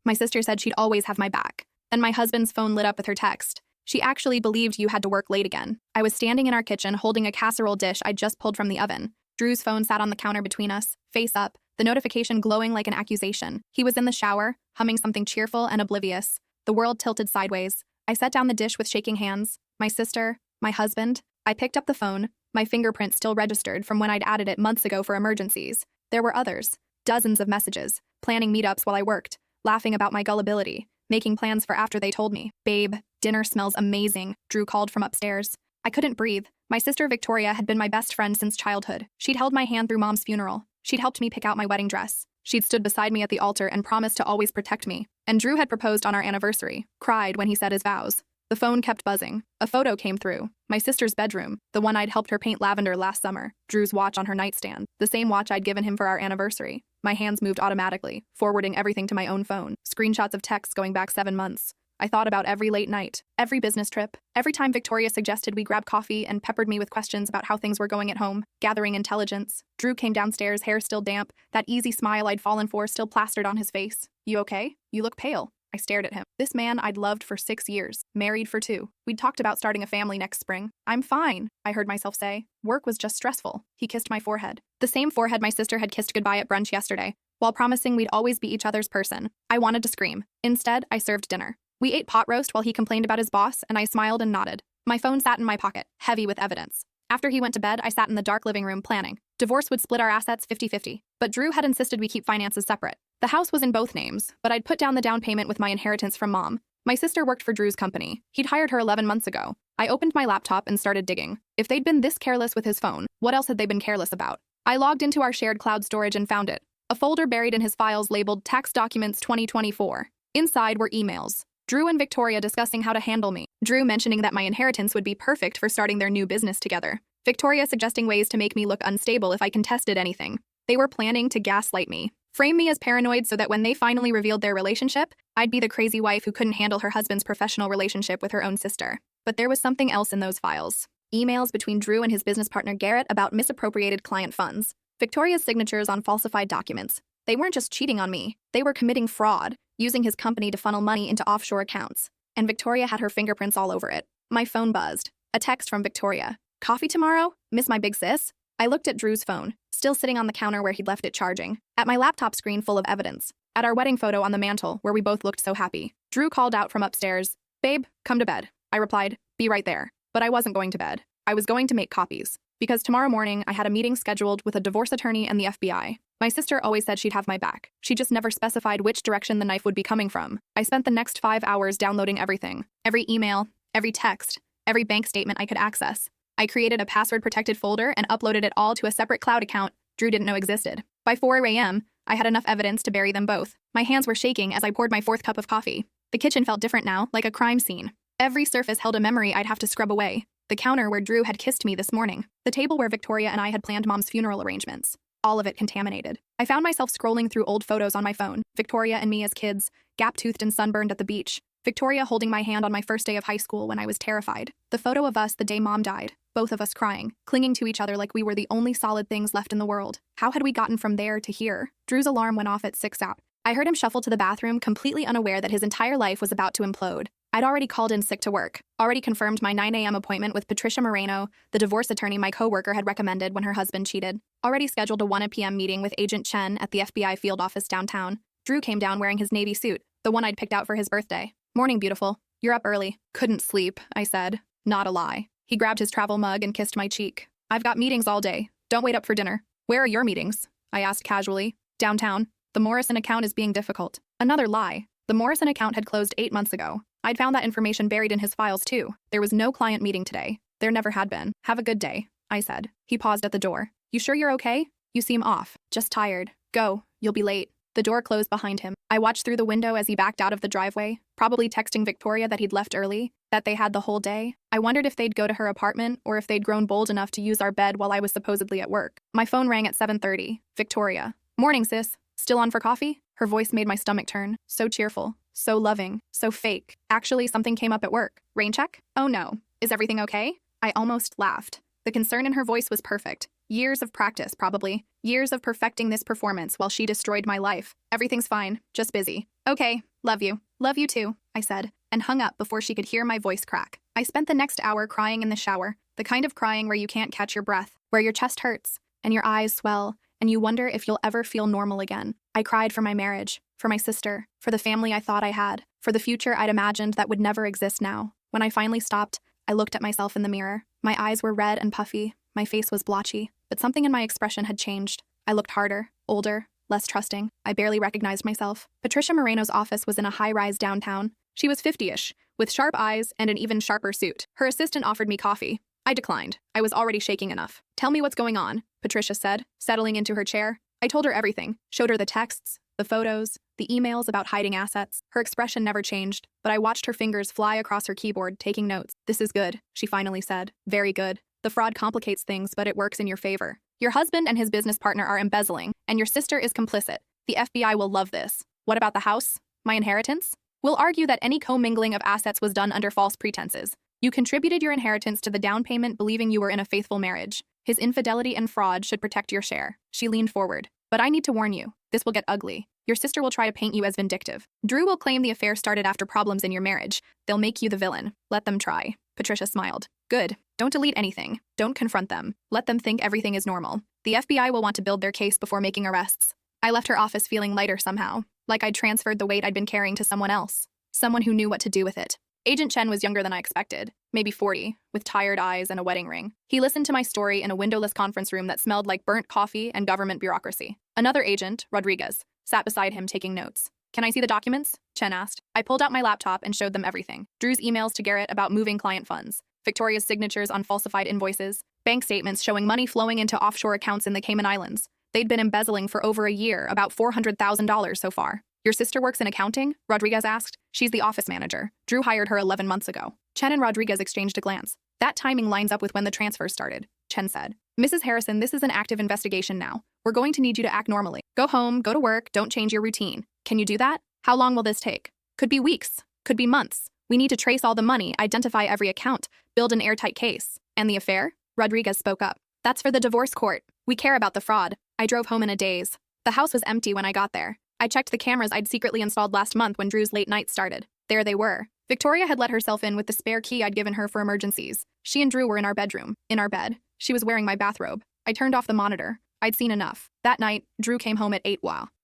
My sister said she'd always have my back. Then my husband's phone lit up with her text. She actually believed you had to work late again. I was standing in our kitchen holding a casserole dish I'd just pulled from the oven. Drew's phone sat on the counter between us, face up, the notification glowing like an accusation. He was in the shower, humming something cheerful and oblivious. The world tilted sideways. I set down the dish with shaking hands. My sister, my husband. I picked up the phone, my fingerprint still registered from when I'd added it months ago for emergencies. There were others, dozens of messages, planning meetups while I worked, laughing about my gullibility, making plans for after they told me. Babe, dinner smells amazing, Drew called from upstairs. I couldn't breathe. My sister Victoria had been my best friend since childhood. She'd held my hand through Mom's funeral. She'd helped me pick out my wedding dress. She'd stood beside me at the altar and promised to always protect me. And Drew had proposed on our anniversary, cried when he said his vows. The phone kept buzzing. A photo came through. My sister's bedroom, the one I'd helped her paint lavender last summer. Drew's watch on her nightstand, the same watch I'd given him for our anniversary. My hands moved automatically, forwarding everything to my own phone. Screenshots of texts going back 7 months. I thought about every late night, every business trip, every time Victoria suggested we grab coffee and peppered me with questions about how things were going at home, gathering intelligence. Drew came downstairs, hair still damp, that easy smile I'd fallen for still plastered on his face. You okay? You look pale. I stared at him. This man I'd loved for 6 years, married for 2. We'd talked about starting a family next spring. I'm fine, I heard myself say. Work was just stressful. He kissed my forehead. The same forehead my sister had kissed goodbye at brunch yesterday, while promising we'd always be each other's person. I wanted to scream. Instead, I served dinner. We ate pot roast while he complained about his boss, and I smiled and nodded. My phone sat in my pocket, heavy with evidence. After he went to bed, I sat in the dark living room planning. Divorce would split our assets 50-50, but Drew had insisted we keep finances separate. The house was in both names, but I'd put down the down payment with my inheritance from Mom. My sister worked for Drew's company. He'd hired her 11 months ago. I opened my laptop and started digging. If they'd been this careless with his phone, what else had they been careless about? I logged into our shared cloud storage and found it. A folder buried in his files labeled Tax Documents 2024. Inside were emails. Drew and Victoria discussing how to handle me. Drew mentioning that my inheritance would be perfect for starting their new business together. Victoria suggesting ways to make me look unstable if I contested anything. They were planning to gaslight me, frame me as paranoid so that when they finally revealed their relationship, I'd be the crazy wife who couldn't handle her husband's professional relationship with her own sister. But there was something else in those files. Emails between Drew and his business partner Garrett about misappropriated client funds. Victoria's signatures on falsified documents. They weren't just cheating on me, they were committing fraud, using his company to funnel money into offshore accounts. And Victoria had her fingerprints all over it. My phone buzzed. A text from Victoria. Coffee tomorrow? Miss my big sis? I looked at Drew's phone, still sitting on the counter where he'd left it charging. At my laptop screen full of evidence. At our wedding photo on the mantle, where we both looked so happy. Drew called out from upstairs. Babe, come to bed. I replied, be right there. But I wasn't going to bed. I was going to make copies. Because tomorrow morning, I had a meeting scheduled with a divorce attorney and the FBI. My sister always said she'd have my back. She just never specified which direction the knife would be coming from. I spent the next 5 hours downloading everything. Every email, every text, every bank statement I could access. I created a password-protected folder and uploaded it all to a separate cloud account Drew didn't know existed. By 4 a.m., I had enough evidence to bury them both. My hands were shaking as I poured my 4th cup of coffee. The kitchen felt different now, like a crime scene. Every surface held a memory I'd have to scrub away. The counter where Drew had kissed me this morning. The table where Victoria and I had planned Mom's funeral arrangements. All of it contaminated. I found myself scrolling through old photos on my phone. Victoria and me as kids, gap-toothed and sunburned at the beach. Victoria holding my hand on my first day of high school when I was terrified. The photo of us the day Mom died, both of us crying, clinging to each other like we were the only solid things left in the world. How had we gotten from there to here? Drew's alarm went off at 6 out. I heard him shuffle to the bathroom, completely unaware that his entire life was about to implode. I'd already called in sick to work, already confirmed my 9 a.m. appointment with Patricia Moreno, the divorce attorney my coworker had recommended when her husband cheated, already scheduled a 1 p.m. meeting with Agent Chen at the FBI field office downtown. Drew came down wearing his navy suit, the one I'd picked out for his birthday. Morning, beautiful. You're up early. Couldn't sleep, I said. Not a lie. He grabbed his travel mug and kissed my cheek. I've got meetings all day. Don't wait up for dinner. Where are your meetings? I asked casually. Downtown. The Morrison account is being difficult. Another lie. The Morrison account had closed 8 months ago. I'd found that information buried in his files too. There was no client meeting today. There never had been. Have a good day, I said. He paused at the door. You sure you're okay? You seem off. Just tired. Go. You'll be late. The door closed behind him. I watched through the window as he backed out of the driveway, probably texting Victoria that he'd left early, that they had the whole day. I wondered if they'd go to her apartment or if they'd grown bold enough to use our bed while I was supposedly at work. My phone rang at 7:30. Victoria. Morning, sis. Still on for coffee? Her voice made my stomach turn. So cheerful. So loving. So fake. Actually, something came up at work. Rain check? Oh no. Is everything okay? I almost laughed. The concern in her voice was perfect. Years of practice, probably. Years of perfecting this performance while she destroyed my life. Everything's fine, just busy. Okay, love you. Love you too, I said, and hung up before she could hear my voice crack. I spent the next hour crying in the shower, the kind of crying where you can't catch your breath, where your chest hurts, and your eyes swell, and you wonder if you'll ever feel normal again. I cried for my marriage, for my sister, for the family I thought I had, for the future I'd imagined that would never exist now. When I finally stopped, I looked at myself in the mirror. My eyes were red and puffy, my face was blotchy, but something in my expression had changed. I looked harder, older, less trusting. I barely recognized myself. Patricia Moreno's office was in a high-rise downtown. She was 50-ish, with sharp eyes and an even sharper suit. Her assistant offered me coffee. I declined. I was already shaking enough. Tell me what's going on, Patricia said, settling into her chair. I told her everything, showed her the texts, the photos, the emails about hiding assets. Her expression never changed, but I watched her fingers fly across her keyboard, taking notes. This is good, she finally said. Very good. The fraud complicates things, but it works in your favor. Your husband and his business partner are embezzling, and your sister is complicit. The FBI will love this. What about the house? My inheritance? We'll argue that any commingling of assets was done under false pretenses. You contributed your inheritance to the down payment believing you were in a faithful marriage. His infidelity and fraud should protect your share. She leaned forward. But I need to warn you, this will get ugly. Your sister will try to paint you as vindictive. Drew will claim the affair started after problems in your marriage. They'll make you the villain. Let them try. Patricia smiled. Good. Don't delete anything. Don't confront them. Let them think everything is normal. The FBI will want to build their case before making arrests. I left her office feeling lighter somehow, like I'd transferred the weight I'd been carrying to someone else. Someone who knew what to do with it. Agent Chen was younger than I expected, maybe 40, with tired eyes and a wedding ring. He listened to my story in a windowless conference room that smelled like burnt coffee and government bureaucracy. Another agent, Rodriguez, sat beside him taking notes. Can I see the documents? Chen asked. I pulled out my laptop and showed them everything. Drew's emails to Garrett about moving client funds, Victoria's signatures on falsified invoices, bank statements showing money flowing into offshore accounts in the Cayman Islands. They'd been embezzling for over a year, about $400,000 so far. Your sister works in accounting? Rodriguez asked. She's the office manager. Drew hired her 11 months ago. Chen and Rodriguez exchanged a glance. That timing lines up with when the transfer started, Chen said. Mrs. Harrison, this is an active investigation now. We're going to need you to act normally. Go home, go to work, don't change your routine. Can you do that? How long will this take? Could be weeks, could be months. We need to trace all the money, identify every account, build an airtight case. And the affair? Rodriguez spoke up. That's for the divorce court. We care about the fraud. I drove home in a daze. The house was empty when I got there. I checked the cameras I'd secretly installed last month when Drew's late night started. There they were. Victoria had let herself in with the spare key I'd given her for emergencies. She and Drew were in our bedroom, in our bed. She was wearing my bathrobe. I turned off the monitor. I'd seen enough. That night, Drew came home at 8.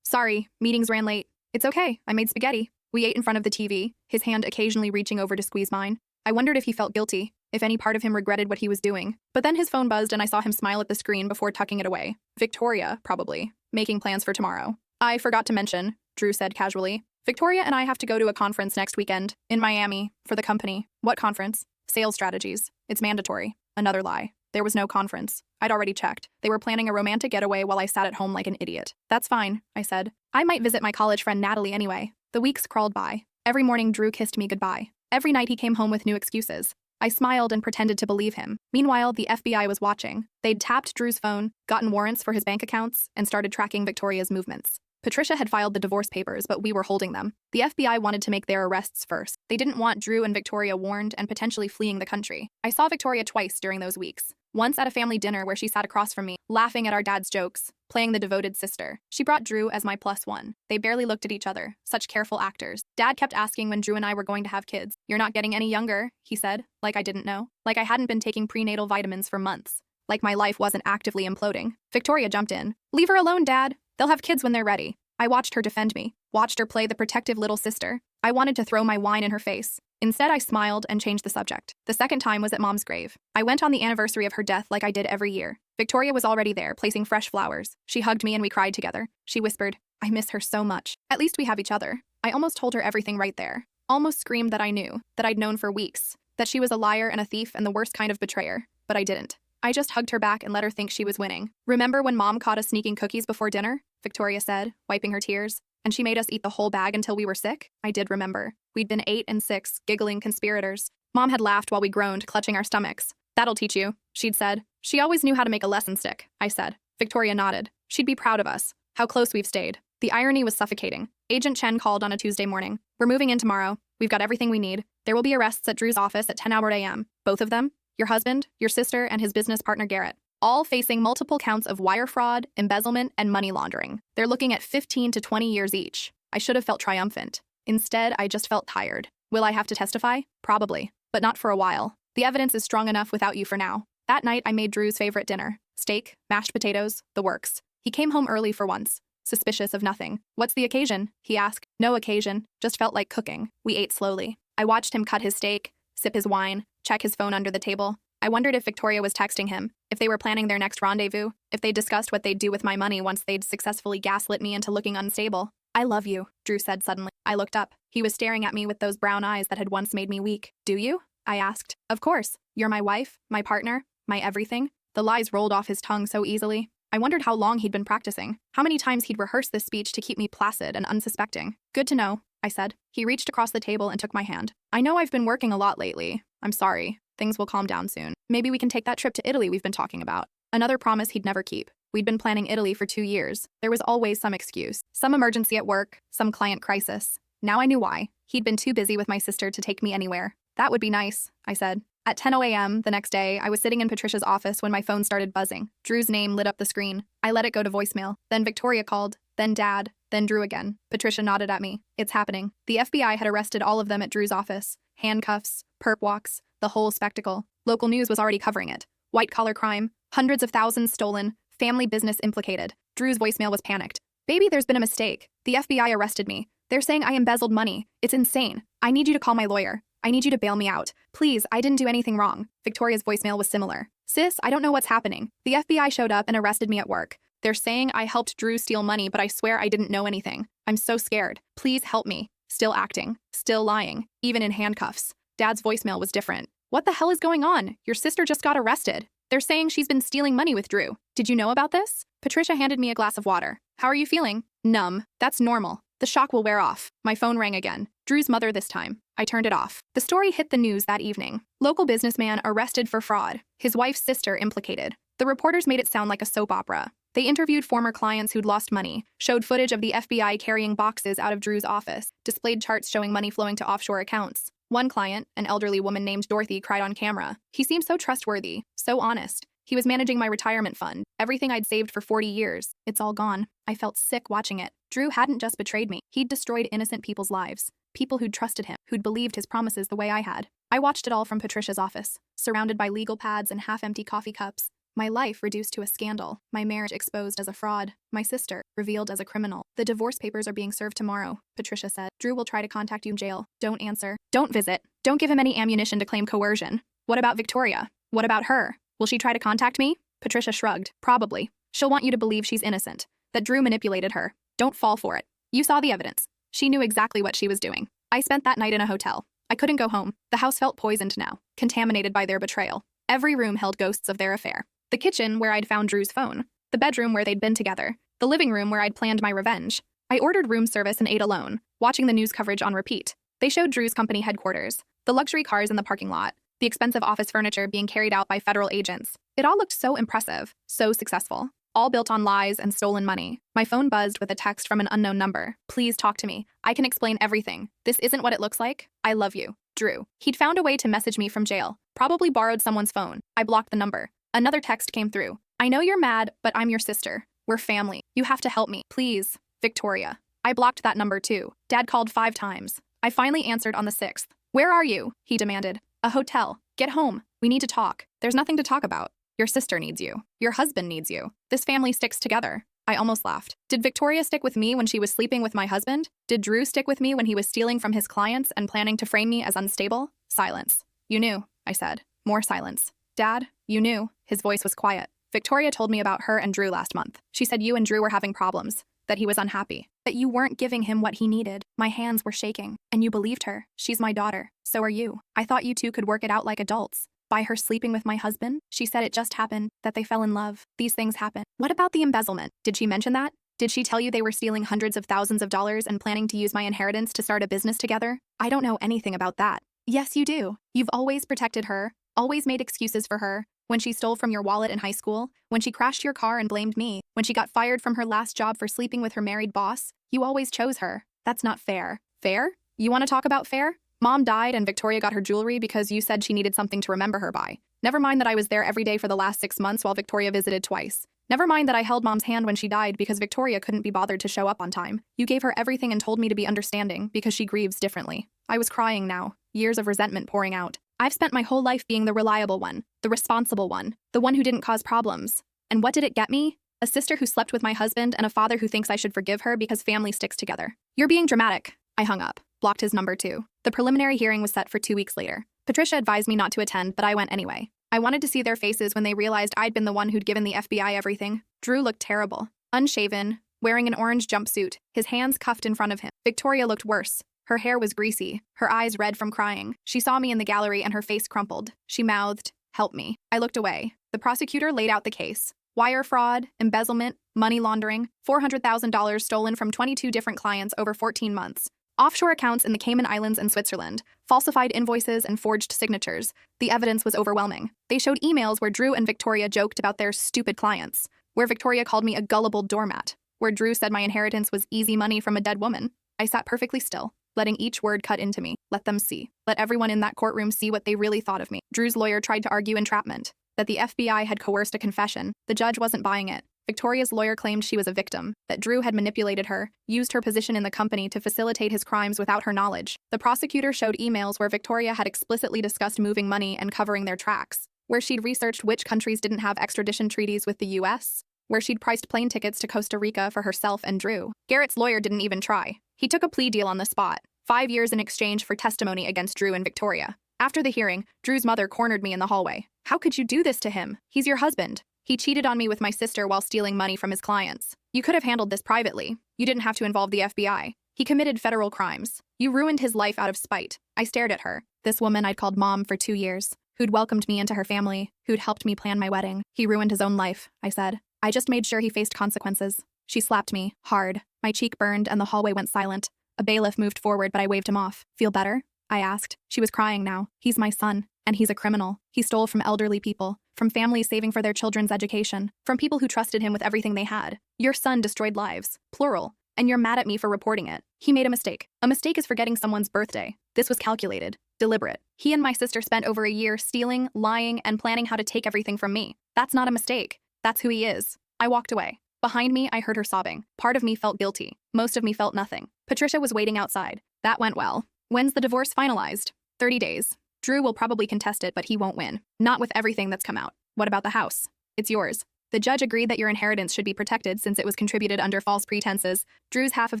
Sorry, meetings ran late. It's okay, I made spaghetti. We ate in front of the TV, his hand occasionally reaching over to squeeze mine. I wondered if he felt guilty, if any part of him regretted what he was doing. But then his phone buzzed and I saw him smile at the screen before tucking it away. Victoria, probably, making plans for tomorrow. I forgot to mention, Drew said casually. Victoria and I have to go to a conference next weekend, in Miami, for the company. What conference? Sales strategies. It's mandatory. Another lie. There was no conference. I'd already checked. They were planning a romantic getaway while I sat at home like an idiot. That's fine, I said. I might visit my college friend Natalie anyway. The weeks crawled by. Every morning Drew kissed me goodbye. Every night he came home with new excuses. I smiled and pretended to believe him. Meanwhile, the FBI was watching. They'd tapped Drew's phone, gotten warrants for his bank accounts, and started tracking Victoria's movements. Patricia had filed the divorce papers, but we were holding them. The FBI wanted to make their arrests first. They didn't want Drew and Victoria warned and potentially fleeing the country. I saw Victoria twice during those weeks. Once at a family dinner where she sat across from me, laughing at our dad's jokes, playing the devoted sister. She brought Drew as my +1. They barely looked at each other, such careful actors. Dad kept asking when Drew and I were going to have kids. You're not getting any younger, he said, like I didn't know. Like I hadn't been taking prenatal vitamins for months. Like my life wasn't actively imploding. Victoria jumped in. Leave her alone, Dad. They'll have kids when they're ready. I watched her defend me, watched her play the protective little sister. I wanted to throw my wine in her face. Instead, I smiled and changed the subject. The second time was at Mom's grave. I went on the anniversary of her death like I did every year. Victoria was already there, placing fresh flowers. She hugged me and we cried together. She whispered, I miss her so much. At least we have each other. I almost told her everything right there. Almost screamed that I knew, that I'd known for weeks, that she was a liar and a thief and the worst kind of betrayer. But I didn't. I just hugged her back and let her think she was winning. Remember when Mom caught us sneaking cookies before dinner? Victoria said, wiping her tears. And she made us eat the whole bag until we were sick? I did remember. We'd been 8 and 6, giggling conspirators. Mom had laughed while we groaned, clutching our stomachs. That'll teach you, she'd said. She always knew how to make a lesson stick, I said. Victoria nodded. She'd be proud of us. How close we've stayed. The irony was suffocating. Agent Chen called on a Tuesday morning. We're moving in tomorrow. We've got everything we need. There will be arrests at Drew's office at 10 a.m. Both of them? Your husband, your sister, and his business partner Garrett. all facing multiple counts of wire fraud, embezzlement, and money laundering. They're looking at 15 to 20 years each. I should have felt triumphant. Instead, I just felt tired. Will I have to testify? Probably, but not for a while. The evidence is strong enough without you for now. That night, I made Drew's favorite dinner. Steak, mashed potatoes, the works. He came home early for once, suspicious of nothing. What's the occasion? He asked. No occasion, just felt like cooking. We ate slowly. I watched him cut his steak, sip his wine, check his phone under the table. I wondered if Victoria was texting him, if they were planning their next rendezvous, if they discussed what they'd do with my money once they'd successfully gaslit me into looking unstable. I love you, Drew said suddenly. I looked up. He was staring at me with those brown eyes that had once made me weak. Do you? I asked. Of course. You're my wife, my partner, my everything. The lies rolled off his tongue so easily. I wondered how long he'd been practicing, how many times he'd rehearsed this speech to keep me placid and unsuspecting. Good to know, I said. He reached across the table and took my hand. I know I've been working a lot lately. I'm sorry. Things will calm down soon. Maybe we can take that trip to Italy we've been talking about. Another promise he'd never keep. We'd been planning Italy for 2 years. There was always some excuse. Some emergency at work, some client crisis. Now I knew why. He'd been too busy with my sister to take me anywhere. That would be nice, I said. At 10:00 a.m. the next day, I was sitting in Patricia's office when my phone started buzzing. Drew's name lit up the screen. I let it go to voicemail. Then Victoria called. Then Dad. Then Drew again. Patricia nodded at me. It's happening. The FBI had arrested all of them at Drew's office. Handcuffs, perp walks, the whole spectacle. Local news was already covering it. White-collar crime, hundreds of thousands stolen, family business implicated. Drew's voicemail was panicked. Baby, there's been a mistake. The FBI arrested me. They're saying I embezzled money. It's insane. I need you to call my lawyer. I need you to bail me out. Please, I didn't do anything wrong. Victoria's voicemail was similar. Sis, I don't know what's happening. The FBI showed up and arrested me at work. They're saying I helped Drew steal money, but I swear I didn't know anything. I'm so scared. Please help me. Still acting. Still lying. Even in handcuffs. Dad's voicemail was different. What the hell is going on? Your sister just got arrested. They're saying she's been stealing money with Drew. Did you know about this? Patricia handed me a glass of water. How are you feeling? Numb. That's normal. The shock will wear off. My phone rang again. Drew's mother this time. I turned it off. The story hit the news that evening. Local businessman arrested for fraud. His wife's sister implicated. The reporters made it sound like a soap opera. They interviewed former clients who'd lost money, showed footage of the FBI carrying boxes out of Drew's office, displayed charts showing money flowing to offshore accounts. One client, an elderly woman named Dorothy, cried on camera. He seemed so trustworthy, so honest. He was managing my retirement fund, everything I'd saved for 40 years. It's all gone. I felt sick watching it. Drew hadn't just betrayed me. He'd destroyed innocent people's lives. People who'd trusted him, who'd believed his promises the way I had. I watched it all from Patricia's office, surrounded by legal pads and half-empty coffee cups. My life reduced to a scandal. My marriage exposed as a fraud. My sister revealed as a criminal. The divorce papers are being served tomorrow, Patricia said. Drew will try to contact you in jail. Don't answer. Don't visit. Don't give him any ammunition to claim coercion. What about Victoria? What about her? Will she try to contact me? Patricia shrugged. Probably. She'll want you to believe she's innocent, that Drew manipulated her. Don't fall for it. You saw the evidence. She knew exactly what she was doing. I spent that night in a hotel. I couldn't go home. The house felt poisoned now, contaminated by their betrayal. Every room held ghosts of their affair. The kitchen where I'd found Drew's phone. The bedroom where they'd been together. The living room where I'd planned my revenge. I ordered room service and ate alone, watching the news coverage on repeat. They showed Drew's company headquarters, the luxury cars in the parking lot, the expensive office furniture being carried out by federal agents. It all looked so impressive, so successful. All built on lies and stolen money. My phone buzzed with a text from an unknown number. Please talk to me. I can explain everything. This isn't what it looks like. I love you. Drew. He'd found a way to message me from jail. Probably borrowed someone's phone. I blocked the number. Another text came through. I know you're mad, but I'm your sister. We're family. You have to help me. Please. Victoria. I blocked that number too. Dad called 5 times. I finally answered on the 6th. Where are you? He demanded. A hotel. Get home. We need to talk. There's nothing to talk about. Your sister needs you. Your husband needs you. This family sticks together. I almost laughed. Did Victoria stick with me when she was sleeping with my husband? Did Drew stick with me when he was stealing from his clients and planning to frame me as unstable? Silence. You knew, I said. More silence. Dad, you knew. His voice was quiet. Victoria told me about her and Drew last month. She said you and Drew were having problems, that he was unhappy, that you weren't giving him what he needed. My hands were shaking. And you believed her. She's my daughter. So are you. I thought you two could work it out like adults. By her sleeping with my husband? She said it just happened, that they fell in love. These things happen. What about the embezzlement? Did she mention that? Did she tell you they were stealing hundreds of thousands of dollars and planning to use my inheritance to start a business together? I don't know anything about that. Yes, you do. You've always protected her, always made excuses for her. When she stole from your wallet in high school, when she crashed your car and blamed me, when she got fired from her last job for sleeping with her married boss, you always chose her. That's not fair. Fair? You want to talk about fair? Mom died and Victoria got her jewelry because you said she needed something to remember her by. Never mind that I was there every day for the last 6 months while Victoria visited twice. Never mind that I held Mom's hand when she died because Victoria couldn't be bothered to show up on time. You gave her everything and told me to be understanding because she grieves differently. I was crying now, years of resentment pouring out. I've spent my whole life being the reliable one, the responsible one, the one who didn't cause problems. And what did it get me? A sister who slept with my husband and a father who thinks I should forgive her because family sticks together. You're being dramatic. I hung up, blocked his number too. The preliminary hearing was set for 2 weeks later. Patricia advised me not to attend, but I went anyway. I wanted to see their faces when they realized I'd been the one who'd given the FBI everything. Drew looked terrible. Unshaven, wearing an orange jumpsuit, his hands cuffed in front of him. Victoria looked worse. Her hair was greasy, her eyes red from crying. She saw me in the gallery and her face crumpled. She mouthed, "Help me." I looked away. The prosecutor laid out the case. Wire fraud, embezzlement, money laundering, $400,000 stolen from 22 different clients over 14 months. Offshore accounts in the Cayman Islands and Switzerland, falsified invoices and forged signatures. The evidence was overwhelming. They showed emails where Drew and Victoria joked about their stupid clients, where Victoria called me a gullible doormat, where Drew said my inheritance was easy money from a dead woman. I sat perfectly still, letting each word cut into me. Let them see. Let everyone in that courtroom see what they really thought of me. Drew's lawyer tried to argue entrapment, that the FBI had coerced a confession. The judge wasn't buying it. Victoria's lawyer claimed she was a victim, that Drew had manipulated her, used her position in the company to facilitate his crimes without her knowledge. The prosecutor showed emails where Victoria had explicitly discussed moving money and covering their tracks, where she'd researched which countries didn't have extradition treaties with the US, where she'd priced plane tickets to Costa Rica for herself and Drew. Garrett's lawyer didn't even try. He took a plea deal on the spot, 5 years in exchange for testimony against Drew and Victoria. After the hearing, Drew's mother cornered me in the hallway. "How could you do this to him? He's your husband. He cheated on me with my sister while stealing money from his clients. You could have handled this privately. You didn't have to involve the FBI. He committed federal crimes. You ruined his life out of spite." I stared at her, this woman I'd called Mom for 2 years, who'd welcomed me into her family, who'd helped me plan my wedding. "He ruined his own life," I said. "I just made sure he faced consequences." She slapped me, hard. My cheek burned and the hallway went silent. A bailiff moved forward, but I waved him off. "Feel better?" I asked. She was crying now. "He's my son, and he's a criminal. He stole from elderly people, from families saving for their children's education, from people who trusted him with everything they had. Your son destroyed lives, plural, and you're mad at me for reporting it. He made a mistake. A mistake is forgetting someone's birthday. This was calculated, deliberate. He and my sister spent over a year stealing, lying, and planning how to take everything from me. That's not a mistake. That's who he is." I walked away. Behind me, I heard her sobbing. Part of me felt guilty. Most of me felt nothing. Patricia was waiting outside. "That went well. When's the divorce finalized?" 30 days. Drew will probably contest it, but he won't win. Not with everything that's come out. "What about the house?" "It's yours. The judge agreed that your inheritance should be protected since it was contributed under false pretenses. Drew's half of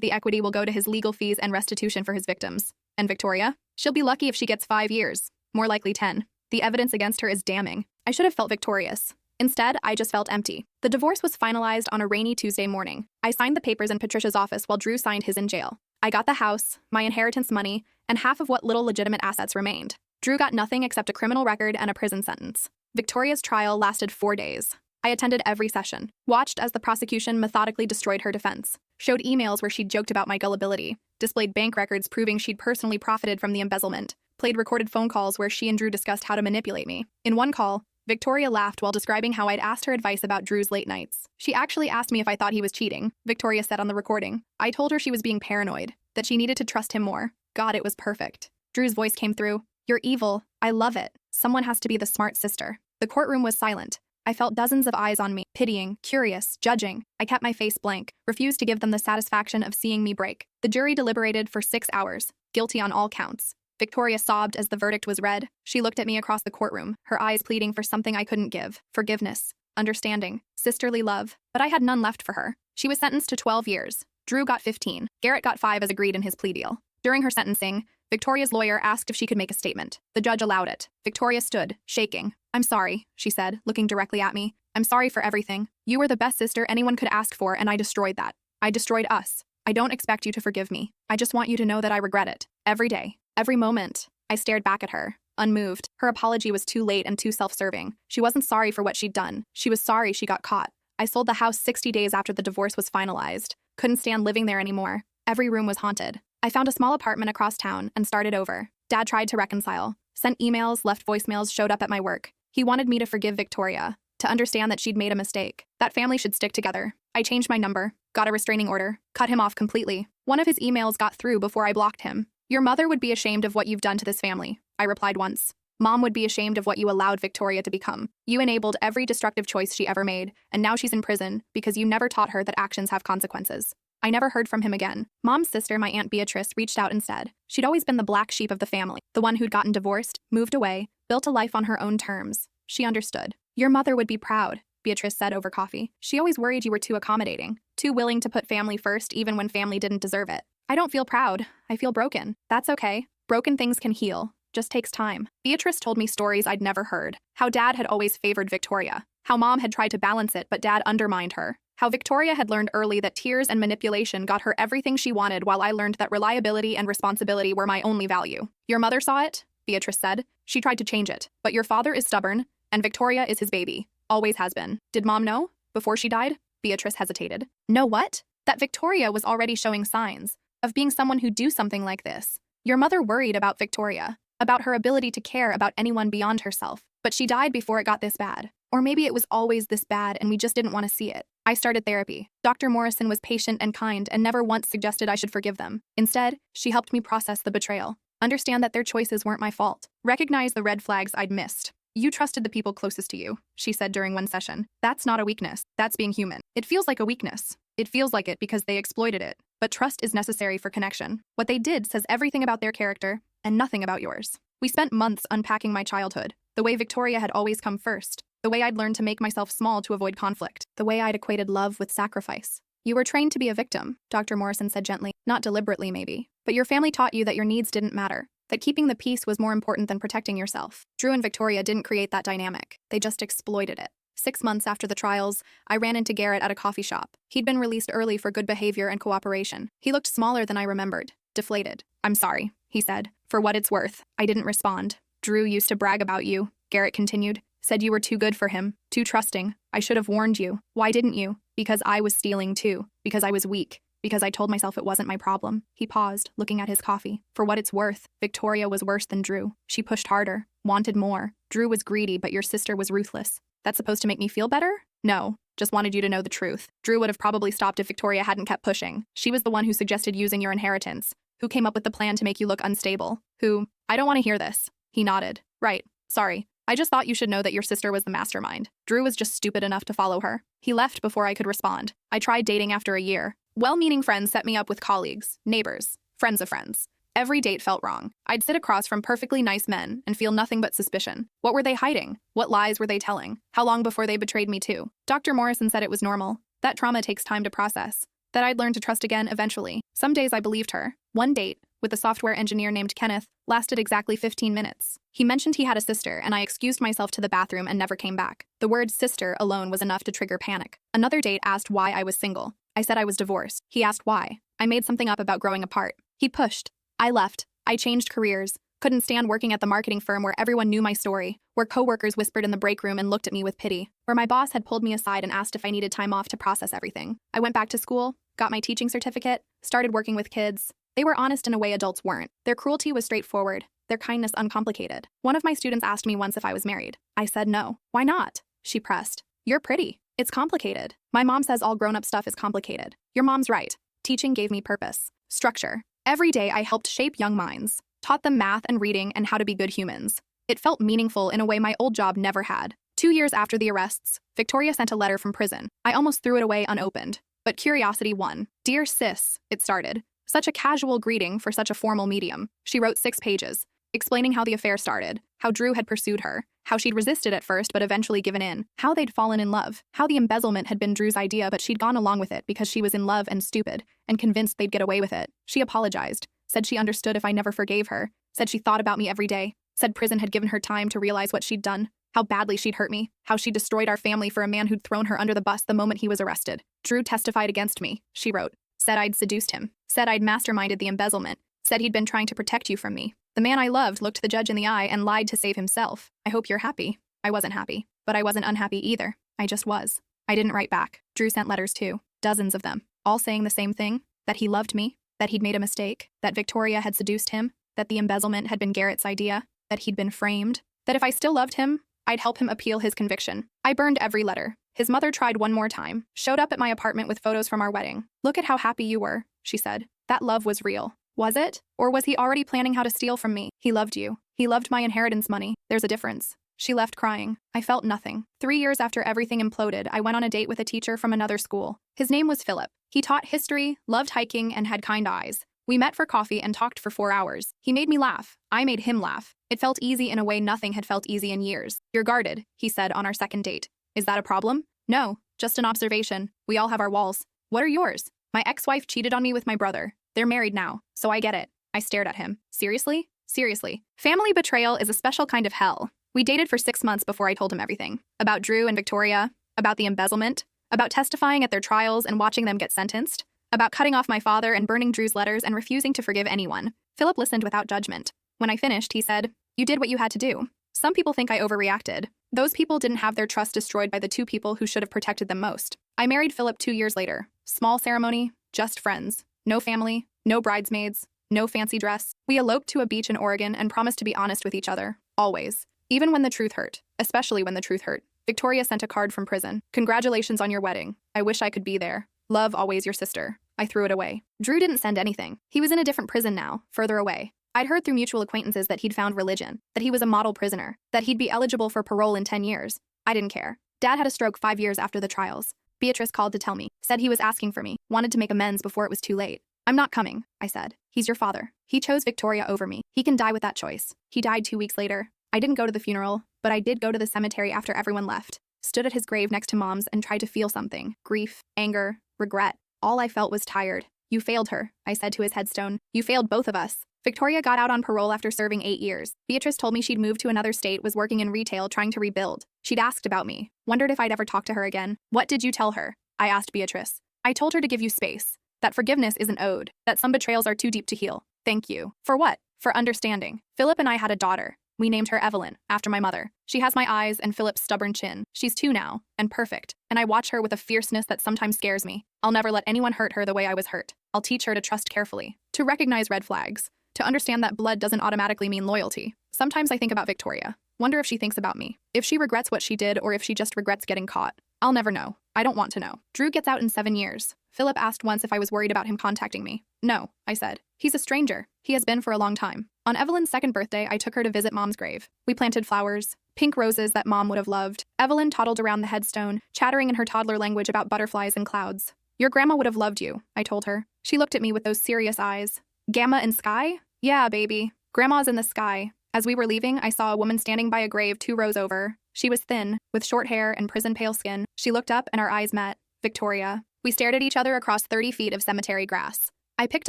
the equity will go to his legal fees and restitution for his victims. And Victoria? She'll be lucky if she gets 5 years. More likely 10. The evidence against her is damning. I should have felt victorious. Instead, I just felt empty. The divorce was finalized on a rainy Tuesday morning. I signed the papers in Patricia's office while Drew signed his in jail. I got the house, my inheritance money, and half of what little legitimate assets remained. Drew got nothing except a criminal record and a prison sentence. Victoria's trial lasted 4 days. I attended every session, watched as the prosecution methodically destroyed her defense, showed emails where she'd joked about my gullibility, displayed bank records proving she'd personally profited from the embezzlement, played recorded phone calls where she and Drew discussed how to manipulate me. In one call, Victoria laughed while describing how I'd asked her advice about Drew's late nights. She actually asked me if I thought he was cheating, Victoria said on the recording. I told her she was being paranoid, that she needed to trust him more. God, it was perfect. Drew's voice came through. "You're evil. I love it. Someone has to be the smart sister." The courtroom was silent. I felt dozens of eyes on me, pitying, curious, judging. I kept my face blank, refused to give them the satisfaction of seeing me break. The jury deliberated for 6 hours, guilty on all counts. Victoria sobbed as the verdict was read. She looked at me across the courtroom, her eyes pleading for something I couldn't give: forgiveness, understanding, sisterly love. But I had none left for her. She was sentenced to 12 years. Drew got 15. Garrett got 5 as agreed in his plea deal. During her sentencing, Victoria's lawyer asked if she could make a statement. The judge allowed it. Victoria stood, shaking. "I'm sorry," she said, looking directly at me. "I'm sorry for everything. You were the best sister anyone could ask for, and I destroyed that. I destroyed us. I don't expect you to forgive me. I just want you to know that I regret it. Every day. Every moment." I stared back at her, unmoved. Her apology was too late and too self-serving. She wasn't sorry for what she'd done. She was sorry she got caught. I sold the house 60 days after the divorce was finalized. Couldn't stand living there anymore. Every room was haunted. I found a small apartment across town and started over. Dad tried to reconcile. Sent emails, left voicemails, showed up at my work. He wanted me to forgive Victoria, to understand that she'd made a mistake. That family should stick together. I changed my number, got a restraining order, cut him off completely. One of his emails got through before I blocked him. Your mother would be ashamed of what you've done to this family, I replied once. Mom would be ashamed of what you allowed Victoria to become. You enabled every destructive choice she ever made, and now she's in prison because you never taught her that actions have consequences. I never heard from him again. Mom's sister, my Aunt Beatrice, reached out instead. She'd always been the black sheep of the family, the one who'd gotten divorced, moved away, built a life on her own terms. She understood. Your mother would be proud, Beatrice said over coffee. She always worried you were too accommodating, too willing to put family first even when family didn't deserve it. I don't feel proud. I feel broken. That's okay. Broken things can heal. Just takes time. Beatrice told me stories I'd never heard. How Dad had always favored Victoria. How Mom had tried to balance it, but Dad undermined her. How Victoria had learned early that tears and manipulation got her everything she wanted, while I learned that reliability and responsibility were my only value. Your mother saw it, Beatrice said. She tried to change it. But your father is stubborn, and Victoria is his baby. Always has been. Did Mom know? Before she died? Beatrice hesitated. Know what? That Victoria was already showing signs of being someone who'd do something like this. Your mother worried about Victoria, about her ability to care about anyone beyond herself. But she died before it got this bad. Or maybe it was always this bad and we just didn't want to see it. I started therapy. Dr. Morrison was patient and kind and never once suggested I should forgive them. Instead, she helped me process the betrayal. Understand that their choices weren't my fault. Recognize the red flags I'd missed. You trusted the people closest to you, she said during one session. That's not a weakness. That's being human. It feels like a weakness. It feels like it because they exploited it. But trust is necessary for connection. What they did says everything about their character and nothing about yours. We spent months unpacking my childhood. The way Victoria had always come first. The way I'd learned to make myself small to avoid conflict. The way I'd equated love with sacrifice. You were trained to be a victim, Dr. Morrison said gently. Not deliberately, maybe. But your family taught you that your needs didn't matter. That keeping the peace was more important than protecting yourself. Drew and Victoria didn't create that dynamic. They just exploited it. 6 months after the trials, I ran into Garrett at a coffee shop. He'd been released early for good behavior and cooperation. He looked smaller than I remembered. Deflated. I'm sorry, he said. For what it's worth. I didn't respond. Drew used to brag about you, Garrett continued. Said you were too good for him, too trusting. I should have warned you. Why didn't you? Because I was stealing too. Because I was weak. Because I told myself it wasn't my problem. He paused, looking at his coffee. For what it's worth, Victoria was worse than Drew. She pushed harder, wanted more. Drew was greedy, but your sister was ruthless. That's supposed to make me feel better? No. Just wanted you to know the truth. Drew would have probably stopped if Victoria hadn't kept pushing. She was the one who suggested using your inheritance. Who came up with the plan to make you look unstable. I don't want to hear this. He nodded. Right. Sorry. I just thought you should know that your sister was the mastermind. Drew was just stupid enough to follow her. He left before I could respond. I tried dating after a year. Well-meaning friends set me up with colleagues, neighbors, friends of friends. Every date felt wrong. I'd sit across from perfectly nice men and feel nothing but suspicion. What were they hiding? What lies were they telling? How long before they betrayed me too? Dr. Morrison said it was normal. That trauma takes time to process. That I'd learn to trust again eventually. Some days I believed her. One date, with a software engineer named Kenneth, lasted exactly 15 minutes. He mentioned he had a sister, and I excused myself to the bathroom and never came back. The word sister alone was enough to trigger panic. Another date asked why I was single. I said I was divorced. He asked why. I made something up about growing apart. He pushed. I left. I changed careers. Couldn't stand working at the marketing firm where everyone knew my story, where coworkers whispered in the break room and looked at me with pity, where my boss had pulled me aside and asked if I needed time off to process everything. I went back to school, got my teaching certificate, started working with kids. They were honest in a way adults weren't. Their cruelty was straightforward, their kindness uncomplicated. One of my students asked me once if I was married. I said no. Why not? She pressed. You're pretty. It's complicated. My mom says all grown-up stuff is complicated. Your mom's right. Teaching gave me purpose, structure. Every day I helped shape young minds, taught them math and reading and how to be good humans. It felt meaningful in a way my old job never had. 2 years after the arrests, Victoria sent a letter from prison. I almost threw it away unopened. But curiosity won. Dear sis, it started. Such a casual greeting for such a formal medium. She wrote 6 pages, explaining how the affair started, how Drew had pursued her, how she'd resisted at first but eventually given in, how they'd fallen in love, how the embezzlement had been Drew's idea but she'd gone along with it because she was in love and stupid, and convinced they'd get away with it. She apologized, said she understood if I never forgave her, said she thought about me every day, said prison had given her time to realize what she'd done, how badly she'd hurt me, how she destroyed our family for a man who'd thrown her under the bus the moment he was arrested. Drew testified against me, she wrote, said I'd seduced him, said I'd masterminded the embezzlement, said he'd been trying to protect you from me. The man I loved looked the judge in the eye and lied to save himself. I hope you're happy. I wasn't happy, but I wasn't unhappy either. I just was. I didn't write back. Drew sent letters too, dozens of them, all saying the same thing, that he loved me, that he'd made a mistake, that Victoria had seduced him, that the embezzlement had been Garrett's idea, that he'd been framed, that if I still loved him, I'd help him appeal his conviction. I burned every letter. His mother tried one more time, showed up at my apartment with photos from our wedding. Look at how happy you were, she said. That love was real. Was it? Or was he already planning how to steal from me? He loved you. He loved my inheritance money. There's a difference. She left crying. I felt nothing. 3 years after everything imploded, I went on a date with a teacher from another school. His name was Philip. He taught history, loved hiking, and had kind eyes. We met for coffee and talked for 4 hours. He made me laugh. I made him laugh. It felt easy in a way nothing had felt easy in years. You're guarded, he said on our second date. Is that a problem? No, just an observation. We all have our walls. What are yours? My ex-wife cheated on me with my brother. They're married now, so I get it. I stared at him. Seriously? Seriously. Family betrayal is a special kind of hell. We dated for 6 months before I told him everything. About Drew and Victoria, about the embezzlement, about testifying at their trials and watching them get sentenced, about cutting off my father and burning Drew's letters and refusing to forgive anyone. Philip listened without judgment. When I finished, he said, "You did what you had to do. Some people think I overreacted. Those people didn't have their trust destroyed by the 2 people who should have protected them most." I married Philip 2 years later. Small ceremony, just friends. No family, no bridesmaids, no fancy dress. We eloped to a beach in Oregon and promised to be honest with each other. Always. Even when the truth hurt. Especially when the truth hurt. Victoria sent a card from prison. "Congratulations on your wedding. I wish I could be there. Love, always your sister." I threw it away. Drew didn't send anything. He was in a different prison now, further away. I'd heard through mutual acquaintances that he'd found religion, that he was a model prisoner, that he'd be eligible for parole in 10 years. I didn't care. Dad had a stroke 5 years after the trials. Beatrice called to tell me, said he was asking for me, wanted to make amends before it was too late. "I'm not coming," I said. "He's your father. He chose Victoria over me. He can die with that choice." He died 2 weeks later. I didn't go to the funeral, but I did go to the cemetery after everyone left. Stood at his grave next to Mom's and tried to feel something. Grief, anger, regret. All I felt was tired. "You failed her," I said to his headstone. "You failed both of us." Victoria got out on parole after serving 8 years. Beatrice told me she'd moved to another state, was working in retail, trying to rebuild. She'd asked about me. Wondered if I'd ever talk to her again. "What did you tell her?" I asked Beatrice. "I told her to give you space. That forgiveness isn't owed. That some betrayals are too deep to heal." "Thank you." "For what?" "For understanding." Philip and I had a daughter. We named her Evelyn, after my mother. She has my eyes and Philip's stubborn chin. She's 2 now, and perfect. And I watch her with a fierceness that sometimes scares me. I'll never let anyone hurt her the way I was hurt. I'll teach her to trust carefully, to recognize red flags, to understand that blood doesn't automatically mean loyalty. Sometimes I think about Victoria. Wonder if she thinks about me. If she regrets what she did or if she just regrets getting caught. I'll never know. I don't want to know. Drew gets out in 7 years. Philip asked once if I was worried about him contacting me. "No," I said. "He's a stranger. He has been for a long time." On Evelyn's 2nd birthday, I took her to visit Mom's grave. We planted flowers, pink roses that Mom would have loved. Evelyn toddled around the headstone, chattering in her toddler language about butterflies and clouds. "Your grandma would have loved you," I told her. She looked at me with those serious eyes. "Gamma and sky?" "Yeah, baby. Grandma's in the sky." As we were leaving, I saw a woman standing by a grave 2 rows over. She was thin, with short hair and prison-pale skin. She looked up and our eyes met. Victoria. We stared at each other across 30 feet of cemetery grass. I picked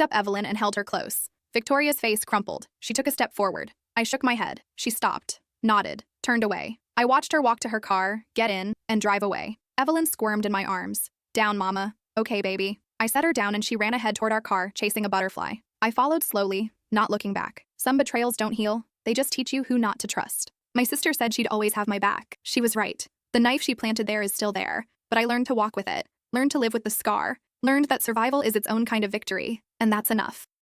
up Evelyn and held her close. Victoria's face crumpled. She took a step forward. I shook my head. She stopped, nodded, turned away. I watched her walk to her car, get in, and drive away. Evelyn squirmed in my arms. "Down, Mama." "Okay, baby." I set her down and she ran ahead toward our car, chasing a butterfly. I followed slowly, not looking back. Some betrayals don't heal. They just teach you who not to trust. My sister said she'd always have my back. She was right. The knife she planted there is still there, but I learned to walk with it, learned to live with the scar, learned that survival is its own kind of victory, and that's enough.